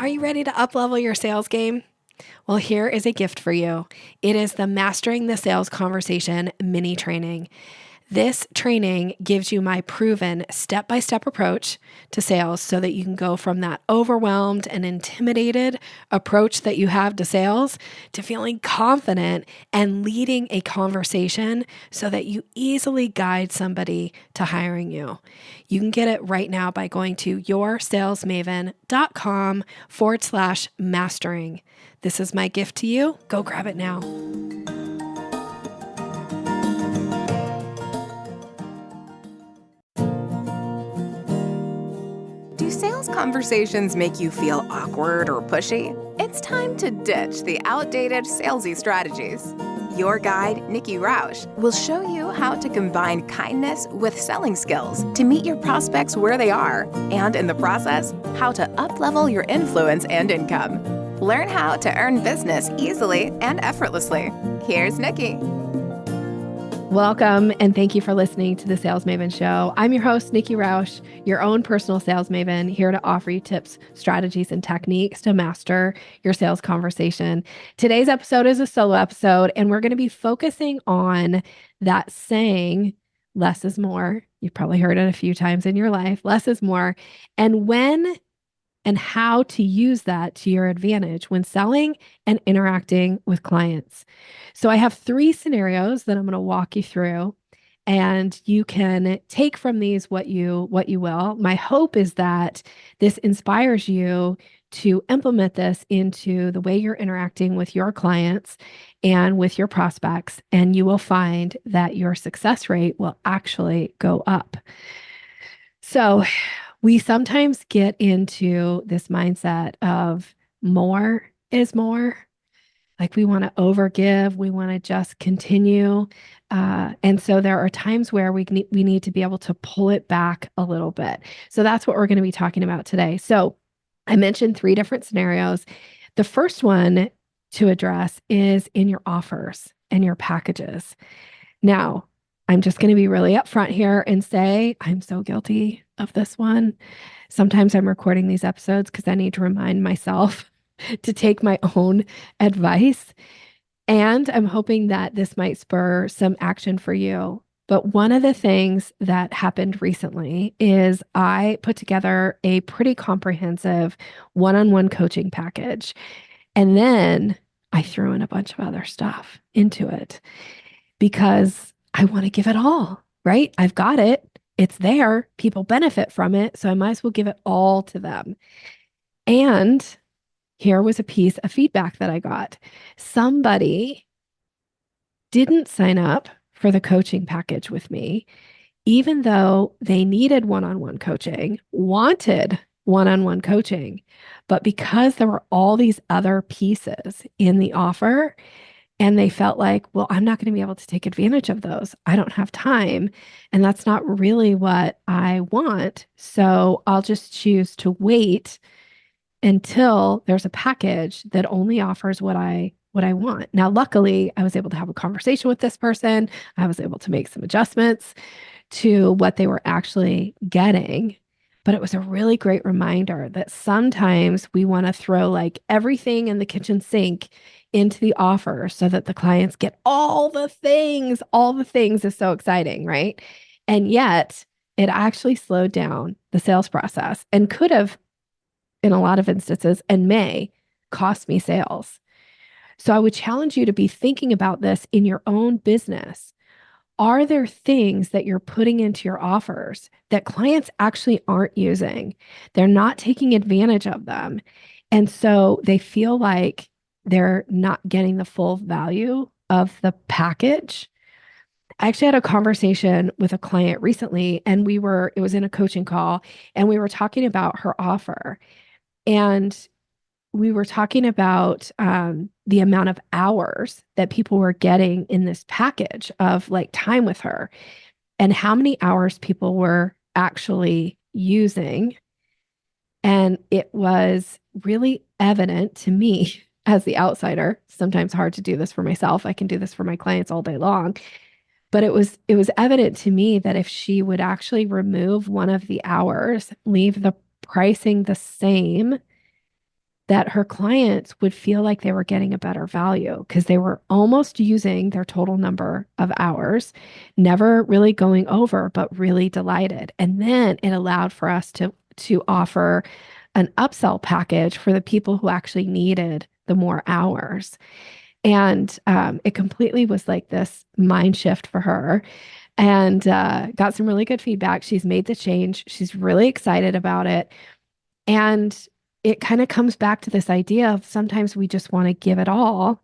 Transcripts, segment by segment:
Are you ready to uplevel your sales game? Well, here is a gift for you. It is the Mastering the Sales Conversation mini training. This training gives you my proven step-by-step approach to sales so that you can go from that overwhelmed and intimidated approach that you have to sales to feeling confident and leading a conversation so that you easily guide somebody to hiring you. You can get it right now by going to yoursalesmaven.com/mastering. This is my gift to you. Go grab it now. Do sales conversations make you feel awkward or pushy? It's time to ditch the outdated salesy strategies. Your guide, Nikki will show you how to combine kindness with selling skills to meet your prospects where they are, and in the process, how to uplevel your influence and income. Learn how to earn business easily and effortlessly. Here's Nikki. Welcome, and thank you for listening to the Sales Maven Show. I'm your host, Nikki Roush, your own personal sales maven, here to offer you tips, strategies, and techniques to master your sales conversation. Today's episode is a solo episode, and we're going to be focusing on that saying, less is more. You've probably heard it a few times in your life, less is more, and when and how to use that to your advantage when selling and interacting with clients. So I have 3 scenarios that I'm going to walk you through, and you can take from these what you will. My hope is that this inspires you to implement this into the way you're interacting with your clients and with your prospects, and you will find that your success rate will actually go up. So we sometimes get into this mindset of more is more. Like we want to overgive, we want to just continue. And so there are times where we need to be able to pull it back a little bit. So that's what we're going to be talking about today. So I mentioned 3 different scenarios. The first one to address is in your offers and your packages. Now, I'm just going to be really upfront here and say I'm so guilty of this one. Sometimes I'm recording these episodes because I need to remind myself to take my own advice. And I'm hoping that this might spur some action for you. But one of the things that happened recently is I put together a pretty comprehensive one-on-one coaching package. And then I threw in a bunch of other stuff into it because I want to give it all, right? I've got it. It's there. People benefit from it. So I might as well give it all to them. And here was a piece of feedback that I got. Somebody didn't sign up for the coaching package with me, even though they needed one-on-one coaching, wanted one-on-one coaching. But because there were all these other pieces in the offer, and they felt like, well, I'm not going to be able to take advantage of those. I don't have time. And that's not really what I want. So I'll just choose to wait until there's a package that only offers what I want. Now, luckily, I was able to have a conversation with this person. I was able to make some adjustments to what they were actually getting. But it was a really great reminder that sometimes we want to throw like everything in the kitchen sink into the offer so that the clients get all the things. All the things is so exciting, right? And yet it actually slowed down the sales process and could have, in a lot of instances, and may cost me sales. So I would challenge you to be thinking about this in your own business. Are there things that you're putting into your offers that clients actually aren't using? They're not taking advantage of them. And so they feel like they're not getting the full value of the package. I actually had a conversation with a client recently, and it was in a coaching call, and we were talking about her offer. And we were talking about the amount of hours that people were getting in this package of like time with her and how many hours people were actually using. And it was really evident to me as the outsider, sometimes hard to do this for myself. I can do this for my clients all day long. But it was evident to me that if she would actually remove one of the hours, leave the pricing the same, that her clients would feel like they were getting a better value because they were almost using their total number of hours, never really going over, but really delighted. And then it allowed for us to offer an upsell package for the people who actually needed the more hours. And it completely was like this mind shift for her and got some really good feedback. She's made the change. She's really excited about it. And it kind of comes back to this idea of sometimes we just want to give it all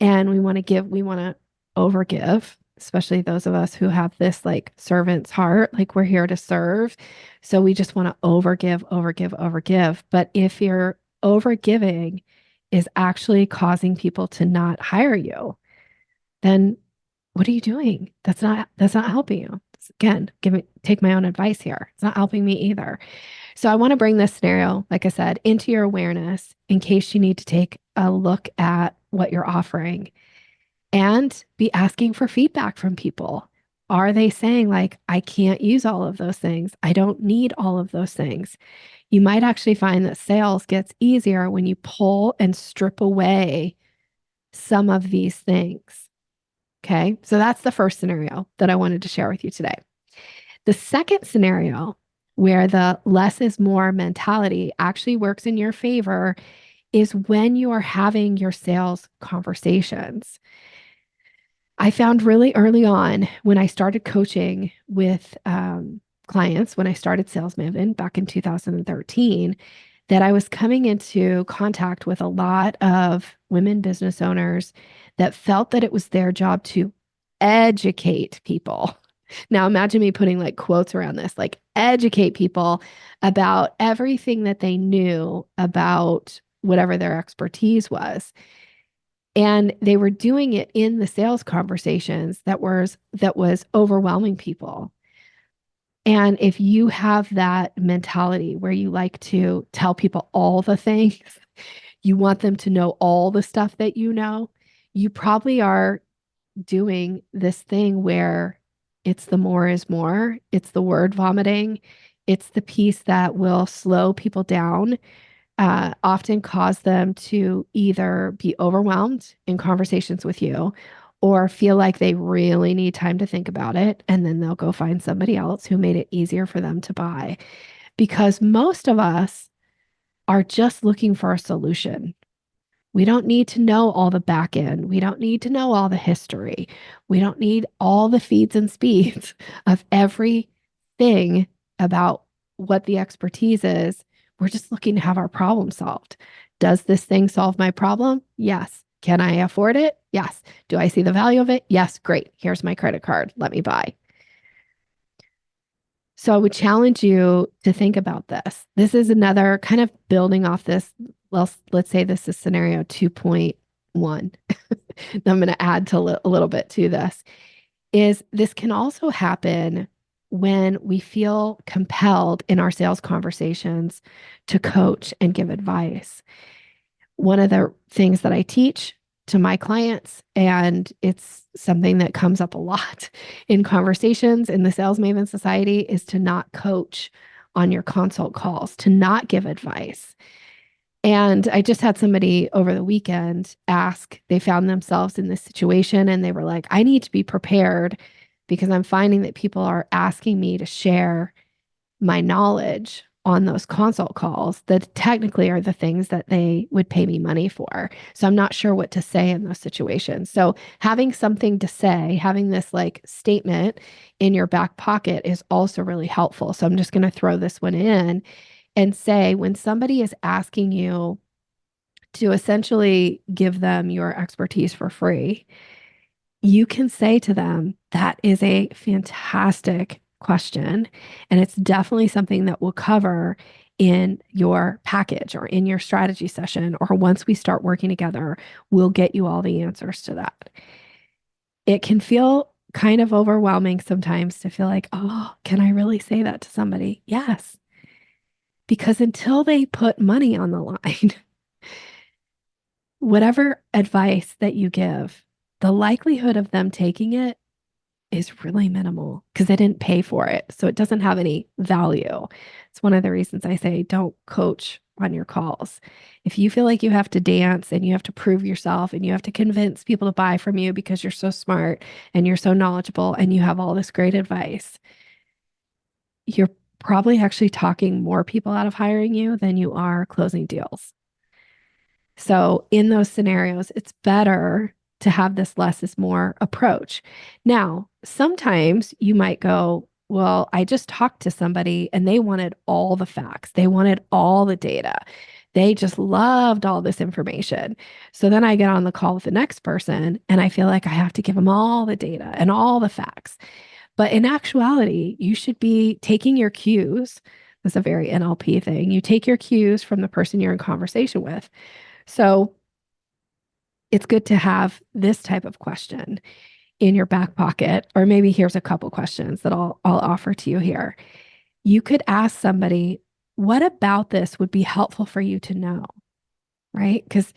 and we want to overgive, especially those of us who have this like servant's heart, like we're here to serve. So we just want to overgive, overgive, overgive. But if your overgiving is actually causing people to not hire you, then what are you doing? That's not helping you. Again, take my own advice here. It's not helping me either. So I want to bring this scenario, like I said, into your awareness in case you need to take a look at what you're offering and be asking for feedback from people. Are they saying, like, I can't use all of those things? I don't need all of those things. You might actually find that sales gets easier when you pull and strip away some of these things. Okay. So that's the first scenario that I wanted to share with you today. The second scenario, where the less is more mentality actually works in your favor, is when you are having your sales conversations. I found really early on when I started coaching with clients, when I started Sales Maven back in 2013, that I was coming into contact with a lot of women business owners that felt that it was their job to educate people. Now, imagine me putting like quotes around this, like educate people about everything that they knew about whatever their expertise was. And they were doing it in the sales conversations that was overwhelming people. And if you have that mentality where you like to tell people all the things, you want them to know all the stuff that you probably are doing this thing where it's the more is more, it's the word vomiting, it's the piece that will slow people down, often cause them to either be overwhelmed in conversations with you or feel like they really need time to think about it. And then they'll go find somebody else who made it easier for them to buy. Because most of us are just looking for a solution. We don't need to know all the back end. We don't need to know all the history. We don't need all the feeds and speeds of everything about what the expertise is. We're just looking to have our problem solved. Does this thing solve my problem? Yes. Can I afford it? Yes. Do I see the value of it? Yes. Great. Here's my credit card. Let me buy. So I would challenge you to think about this. This is another kind of building off this. Well, let's say this is scenario 2.1. I'm going to add to a little bit to this. Is this can also happen when we feel compelled in our sales conversations to coach and give advice. One of the things that I teach to my clients, and it's something that comes up a lot in conversations in the Sales Maven Society, is to not coach on your consult calls, to not give advice. And I just had somebody over the weekend ask, they found themselves in this situation and they were like, I need to be prepared because I'm finding that people are asking me to share my knowledge on those consult calls that technically are the things that they would pay me money for. So I'm not sure what to say in those situations. So having something to say, having this like statement in your back pocket is also really helpful. So I'm just going to throw this one in and say, when somebody is asking you to essentially give them your expertise for free, you can say to them, that is a fantastic question. And it's definitely something that we'll cover in your package or in your strategy session, or once we start working together, we'll get you all the answers to that. It can feel kind of overwhelming sometimes to feel like, oh, can I really say that to somebody? Yes. Because until they put money on the line, whatever advice that you give, the likelihood of them taking it is really minimal because they didn't pay for it. So it doesn't have any value. It's one of the reasons I say don't coach on your calls. If you feel like you have to dance and you have to prove yourself and you have to convince people to buy from you because you're so smart and you're so knowledgeable and you have all this great advice, you're probably actually talking more people out of hiring you than you are closing deals. So in those scenarios, it's better to have this less is more approach. Now, sometimes you might go, well, I just talked to somebody and they wanted all the facts. They wanted all the data. They just loved all this information. So then I get on the call with the next person and I feel like I have to give them all the data and all the facts. But in actuality, you should be taking your cues. That's a very NLP thing. You take your cues from the person you're in conversation with. So it's good to have this type of question in your back pocket, or maybe here's a couple questions that I'll offer to you here. You could ask somebody, what about this would be helpful for you to know? Right? Because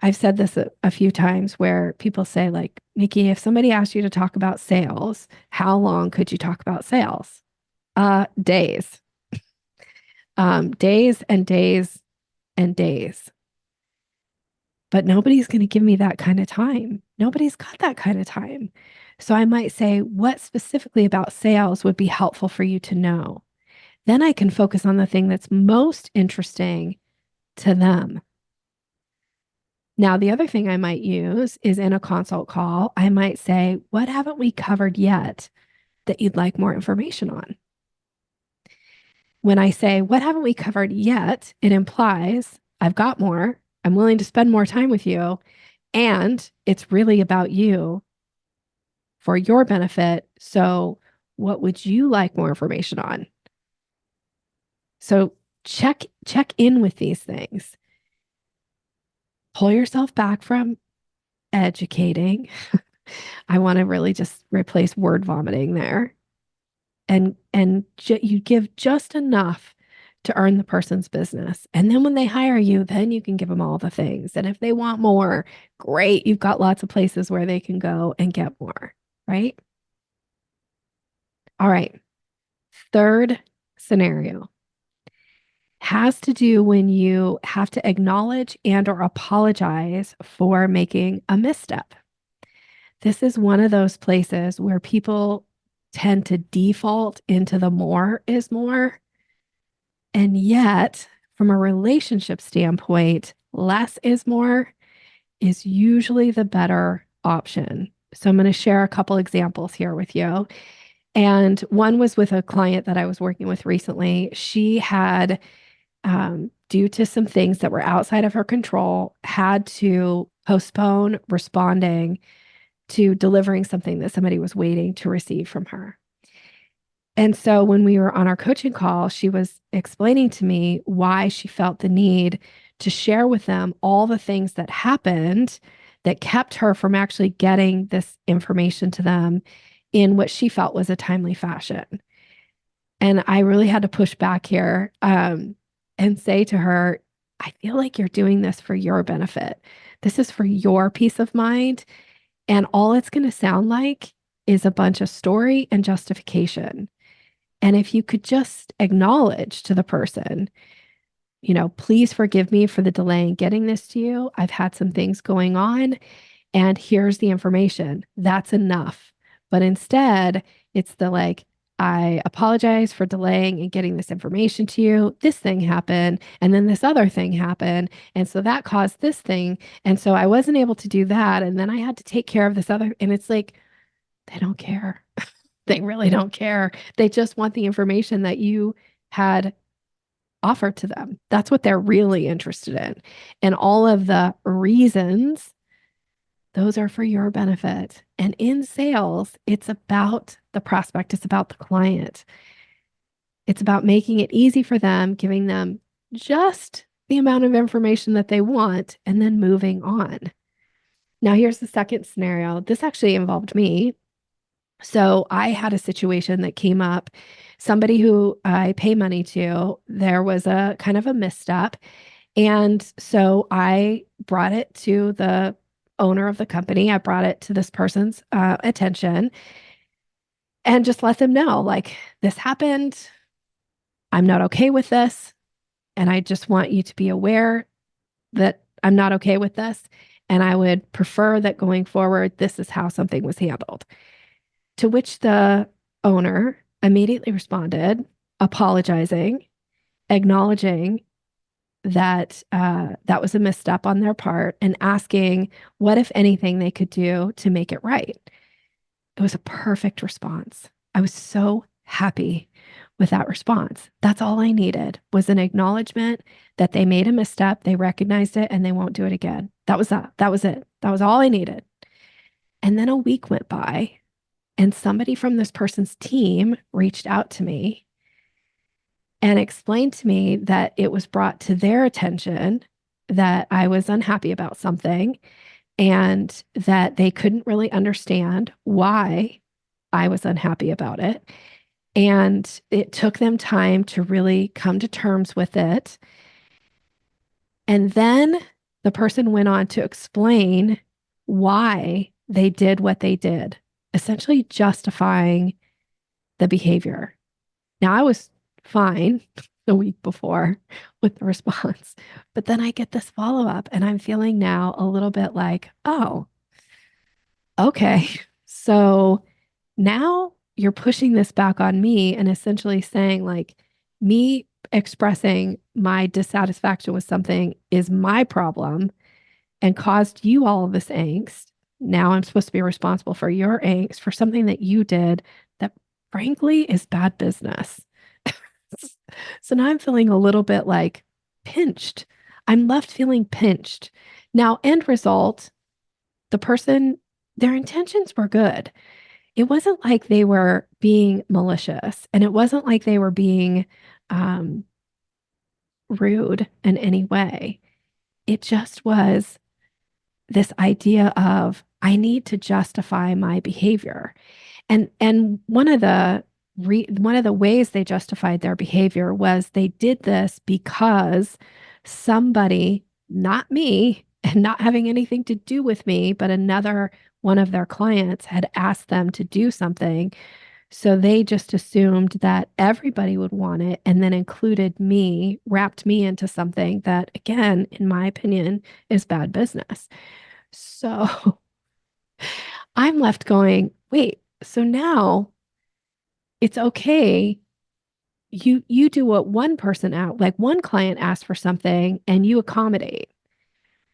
I've said this a few times where people say, like, Nikki, if somebody asked you to talk about sales, how long could you talk about sales? Days. Days and days and days. But nobody's going to give me that kind of time. Nobody's got that kind of time. So I might say, what specifically about sales would be helpful for you to know? Then I can focus on the thing that's most interesting to them. Now, the other thing I might use is in a consult call, I might say, what haven't we covered yet that you'd like more information on? When I say, what haven't we covered yet, it implies I've got more. I'm willing to spend more time with you. And it's really about you for your benefit. So, what would you like more information on? So, check in with these things. Pull yourself back from educating. I want to really just replace word vomiting there. And you give just enough to earn the person's business. And then when they hire you, then you can give them all the things. And if they want more, great. You've got lots of places where they can go and get more, right? All right. Third scenario has to do when you have to acknowledge and or apologize for making a misstep. This is one of those places where people tend to default into the more is more. And yet, from a relationship standpoint, less is more is usually the better option. So I'm going to share a couple examples here with you. And one was with a client that I was working with recently. She had, due to some things that were outside of her control, had to postpone responding to delivering something that somebody was waiting to receive from her. And so when we were on our coaching call, she was explaining to me why she felt the need to share with them all the things that happened that kept her from actually getting this information to them in what she felt was a timely fashion. And I really had to push back here and say to her, I feel like you're doing this for your benefit. This is for your peace of mind. And all it's going to sound like is a bunch of story and justification. And if you could just acknowledge to the person, please forgive me for the delay in getting this to you. I've had some things going on, and here's the information. That's enough. But instead, it's the like, I apologize for delaying and getting this information to you. This thing happened, and then this other thing happened. And so that caused this thing. And so I wasn't able to do that. And then I had to take care of this other. And it's like, they don't care. They really don't care. They just want the information that you had offered to them. That's what they're really interested in. And all of the reasons, those are for your benefit. And in sales, it's about the prospect, it's about the client. It's about making it easy for them, giving them just the amount of information that they want, and then moving on. Now, here's the second scenario. This actually involved me. So I had a situation that came up. Somebody who I pay money to, there was a kind of a misstep. And so I brought it to the owner of the company. I brought it to this person's attention. and just let them know, like, this happened. I'm not okay with this. And I just want you to be aware that I'm not okay with this. And I would prefer that going forward, this is how something was handled. To which the owner immediately responded, apologizing, acknowledging that that was a misstep on their part, and asking what, if anything, they could do to make it right. It was a perfect response. I was so happy with that response. That's all I needed, was an acknowledgement that they made a misstep, they recognized it, and they won't do it again. That was that. That was it. That was all I needed. And then a week went by, and somebody from this person's team reached out to me and explained to me that it was brought to their attention that I was unhappy about something, and that they couldn't really understand why I was unhappy about it. And it took them time to really come to terms with it. And then the person went on to explain why they did what they did, essentially justifying the behavior. Now, I was fine the week before with the response, but then I get this follow up, and I'm feeling now a little bit like, oh, okay. So now you're pushing this back on me and essentially saying, like, me expressing my dissatisfaction with something is my problem and caused you all of this angst. Now I'm supposed to be responsible for your angst for something that you did that, frankly, is bad business. So now I'm feeling a little bit like pinched. I'm left feeling pinched. Now, end result, the person, their intentions were good. It wasn't like they were being malicious, and it wasn't like they were being um, rude in any way. It just was this idea of, I need to justify my behavior. And one of the ways they justified their behavior was they did this because somebody, not me, and not having anything to do with me, but another one of their clients had asked them to do something. So they just assumed that everybody would want it, and then included me, wrapped me into something that, again, in my opinion, is bad business. So I'm left going, wait, so now it's okay. You do what one person out, like one client asked for something and you accommodate.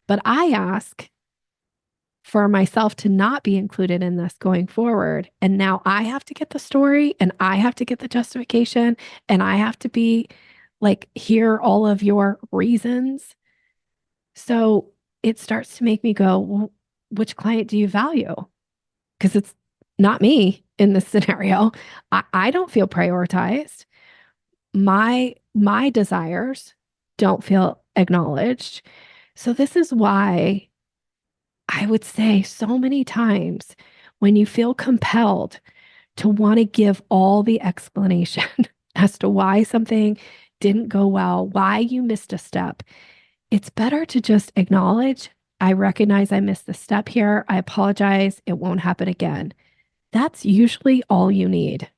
But I ask for myself to not be included in this going forward. And now I have to get the story, and I have to get the justification, and I have to be like, hear all of your reasons. So it starts to make me go, well, which client do you value? Because it's not me in this scenario. I don't feel prioritized. My desires don't feel acknowledged. So this is why I would say so many times, when you feel compelled to want to give all the explanation as to why something didn't go well, why you missed a step, it's better to just acknowledge, I recognize I missed the step here. I apologize. It won't happen again. That's usually all you need.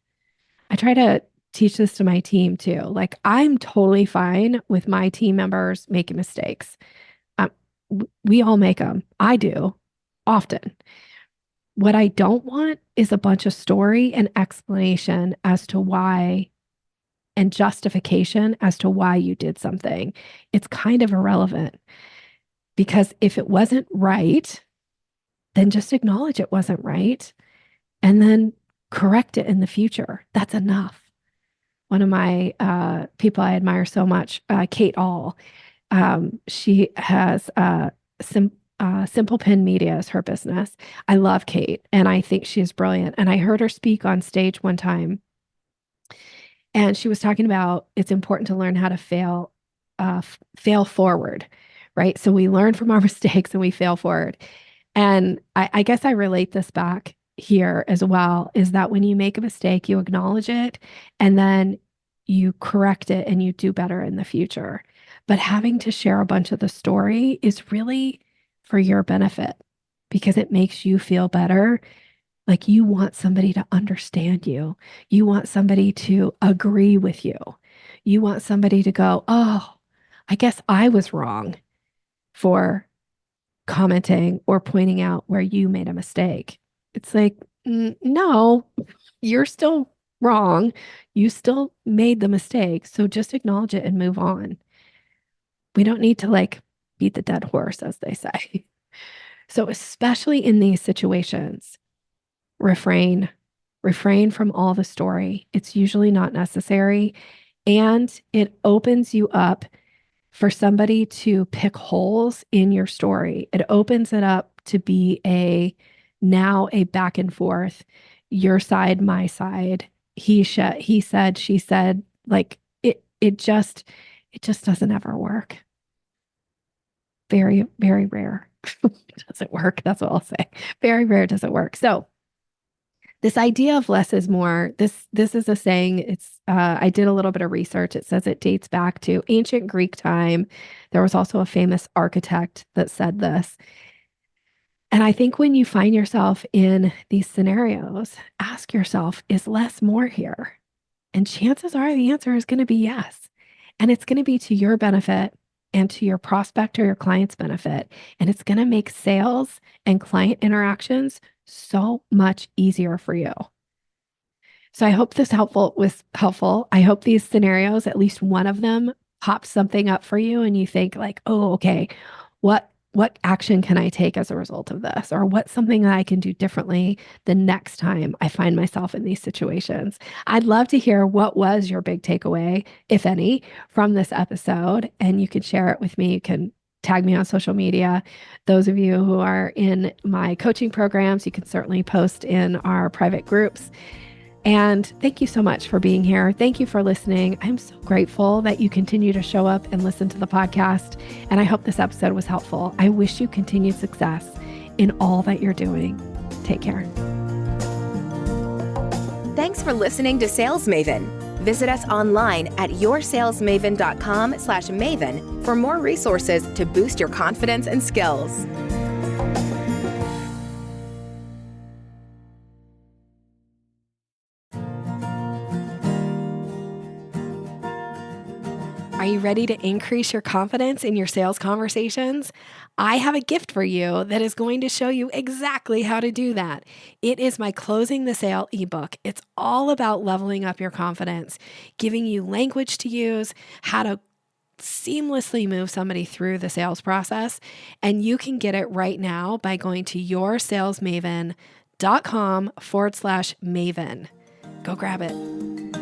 I try to teach this to my team too. Like, I'm totally fine with my team members making mistakes. Um, we all make them. I do often. What I don't want is a bunch of story and explanation as to why, and justification as to why you did something. It's kind of irrelevant, because if it wasn't right, then just acknowledge it wasn't right and then correct it in the future. That's enough. One of my people I admire so much, Kate All, she has Simple Pin Media as her business. I love Kate, and I think she's brilliant. And I heard her speak on stage one time, and she was talking about it's important to learn how to fail forward, right? So we learn from our mistakes and we fail forward. And I guess I relate this back here as well, is that when you make a mistake, you acknowledge it, and then you correct it and you do better in the future. But having to share a bunch of the story is really for your benefit, because it makes you feel better Like you want somebody to understand you. You want somebody to agree with you. You want somebody to go, oh, I guess I was wrong for commenting or pointing out where you made a mistake. It's like, no, you're still wrong. You still made the mistake. So just acknowledge it and move on. We don't need to like beat the dead horse, as they say. So, especially in these situations, refrain, refrain from all the story. It's usually not necessary. And it opens you up for somebody to pick holes in your story. It opens it up to be now a back and forth, your side, my side, he said, she said, like it just doesn't ever work. Very, very rare. It doesn't work. That's what I'll say. Very rare doesn't work. So this idea of less is more, this is a saying. It's I did a little bit of research. It says it dates back to ancient Greek time. There was also a famous architect that said this. And I think when you find yourself in these scenarios, ask yourself, is less more here? And chances are the answer is going to be yes. And it's going to be to your benefit and to your prospect or your client's benefit. And it's going to make sales and client interactions so much easier for you. So I hope this was helpful. I hope these scenarios, at least one of them, pops something up for you and you think like, oh, okay, what action can I take as a result of this? Or what's something that I can do differently the next time I find myself in these situations? I'd love to hear what was your big takeaway, if any, from this episode. And you can share it with me. You can tag me on social media. Those of you who are in my coaching programs, you can certainly post in our private groups. And thank you so much for being here. Thank you for listening. I'm so grateful that you continue to show up and listen to the podcast. And I hope this episode was helpful. I wish you continued success in all that you're doing. Take care. Thanks for listening to Sales Maven. Visit us online at yoursalesmaven.com/maven for more resources to boost your confidence and skills. Are you ready to increase your confidence in your sales conversations? I have a gift for you that is going to show you exactly how to do that. It is my Closing the Sale ebook. It's all about leveling up your confidence, giving you language to use, how to seamlessly move somebody through the sales process. And you can get it right now by going to yoursalesmaven.com/Maven. Go grab it.